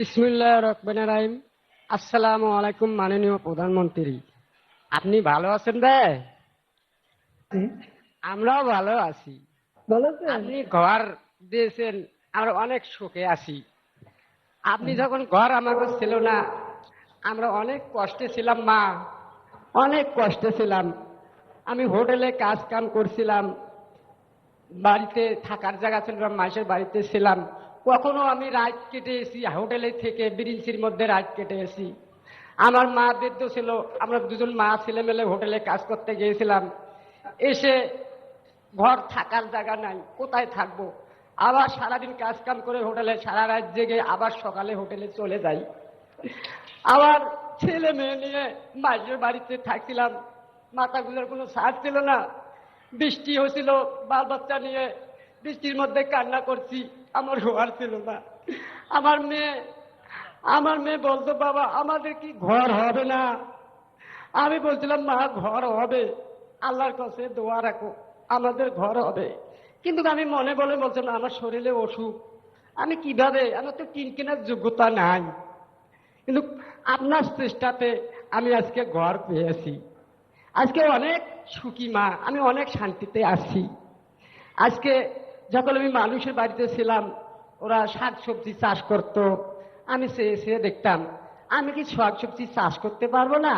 বিসমিল্লাহির রহমানির রহিম। আসসালামু আলাইকুম মাননীয় প্রধানমন্ত্রী, আপনি ভালো আছেন ভাই? জি, আমরাও ভালো আছি। ভালো আছেন? আপনি ঘর দিয়েছেন, আমরা অনেক সুখে আছি। আপনি যখন ঘর আমাকে ছিল না, আমরা অনেক কষ্টে ছিলাম মা, অনেক কষ্টে ছিলাম। আমি হোটেলে কাজ কাম করছিলাম, বাড়িতে থাকার জায়গা ছিল না, মাসের বাড়িতে ছিলাম। কখনো আমি রাত কেটে এসি হোটেলে থেকে ব্রিঞ্চির মধ্যে রাত কেটে এসি। আমার মা বৃদ্ধ ছিল, আমরা দুজন মা ছেলে মেলে হোটেলে কাজ করতে গিয়েছিলাম। এসে ঘর থাকার জায়গা নাই, কোথায় থাকবো? আবার সারাদিন কাজ কাম করে হোটেলে সারা রাত জেগে আবার সকালে হোটেলে চলে যাই। আবার ছেলে মেয়ে নিয়ে মাসের বাড়িতে থাকছিলাম, মাথাগুলোর কোনো ছাদ ছিল না। বৃষ্টি হয়েছিল, বাল বাচ্চা নিয়ে বৃষ্টির মধ্যে কান্না করছি, আমার ঘর ছিল না। আমার মেয়ে আমার মেয়ে বলতো, বাবা আমাদের কি ঘর হবে না? আমি বলছিলাম, মা ঘর হবে, আল্লাহর কাছে দোয়া রাখো, আমাদের ঘর হবে। কিন্তু আমি মনে বলে বলছিলাম, আমার শরীরে অসুখ, আমি কিভাবে, আমার তো কিন কেনার যোগ্যতা নাই। কিন্তু আপনার চেষ্টাতে আমি আজকে ঘর পেয়েছি। আজকে অনেক সুখী মা, আমি অনেক শান্তিতে আছি। আজকে যখন আমি মানুষের বাড়িতে ছিলাম, ওরা শাক সবজি চাষ করত, আমি চেয়ে চেয়ে দেখতাম আমি কি শাক সবজি চাষ করতে পারবো না।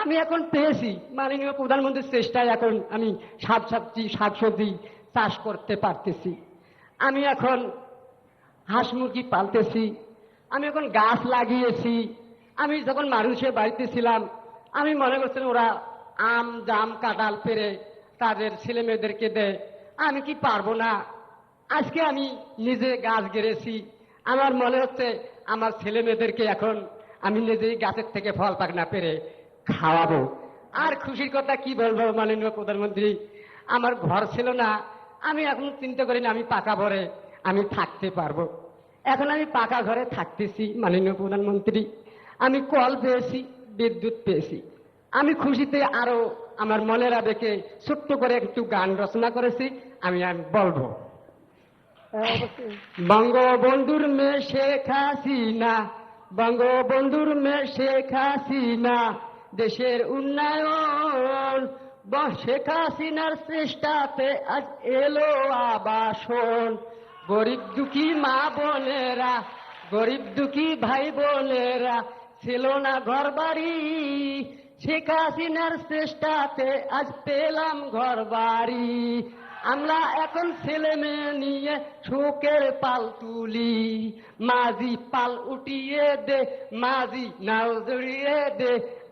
আমি এখন পেয়েছি, মাননীয় প্রধানমন্ত্রীর চেষ্টায় এখন আমি শাক সবজি চাষ করতে পারতেছি। আমি এখন হাঁস মুরগি পালতেছি, আমি এখন গাছ লাগিয়েছি। আমি যখন মানুষের বাড়িতে ছিলাম, আমি মনে করছিলাম ওরা আম জাম কাঁঠাল পেরে তাদের ছেলে মেয়েদেরকে দেয়, আমি কি পারবো না? আজকে আমি নিজে গাছ গেড়েছি, আমার মনে হচ্ছে আমার ছেলে মেয়েদেরকে এখন আমি নিজেই গাছের থেকে ফল পাকনা পেরে খাওয়াবো। আর খুশির কথা কি বলবো মাননীয় প্রধানমন্ত্রী, আমার ঘর ছিল না, আমি এখন চিন্তা করি না আমি পাকা ঘরে আমি থাকতে পারবো। এখন আমি পাকা ঘরে থাকতেছি মাননীয় প্রধানমন্ত্রী। আমি কল পেয়েছি, বিদ্যুৎ পেয়েছি। আমি খুশিতে আরো আমার মনের আবেগে ছোট্ট করে একটু গান রচনা করেছি, আমি আর বলবো। হ্যাঁ, অবশ্যই। বঙ্গবন্ধুর মেয়ে শেখ হাসিনা, বঙ্গবন্ধুর মেয়ে শেখ হাসিনা, দেশের উন্নয়ন শেখ হাসিনার চেষ্টাতে আজ এলো আবাসন। গরিব দুঃখী মা বোনেরা, গরিব দুঃখী ভাই বোনেরা ছিল না ঘর বাড়ি, শেখ হাসিনার চেষ্টাতে আজ পেলাম ঘর বাড়ি। আমরা এখন ছেলে মেয়ে নিয়ে সুখের পাল তুলি, মাঝি পাল উঠিয়ে দে, মাঝি নাও জড়িয়ে দে।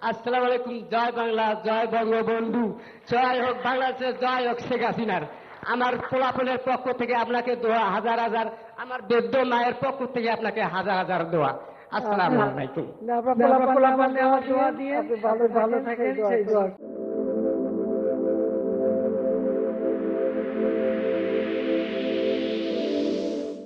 আসসালামু আলাইকুম, জয় বাংলা, জয় বঙ্গবন্ধু, জয় হোক বাংলাদেশের, জয় হোক শেখ হাসিনার। আমার পোলাপনের পক্ষ থেকে আপনাকে দোয়া হাজার হাজার, আমার বৃদ্ধ মায়ের পক্ষ থেকে আপনাকে হাজার হাজার দোয়া। আসসালামু আলাইকুম। আপনার পোলাপান আমার দোয়া দিয়ে আপনি ভালো থাকেন, সেই দোয়া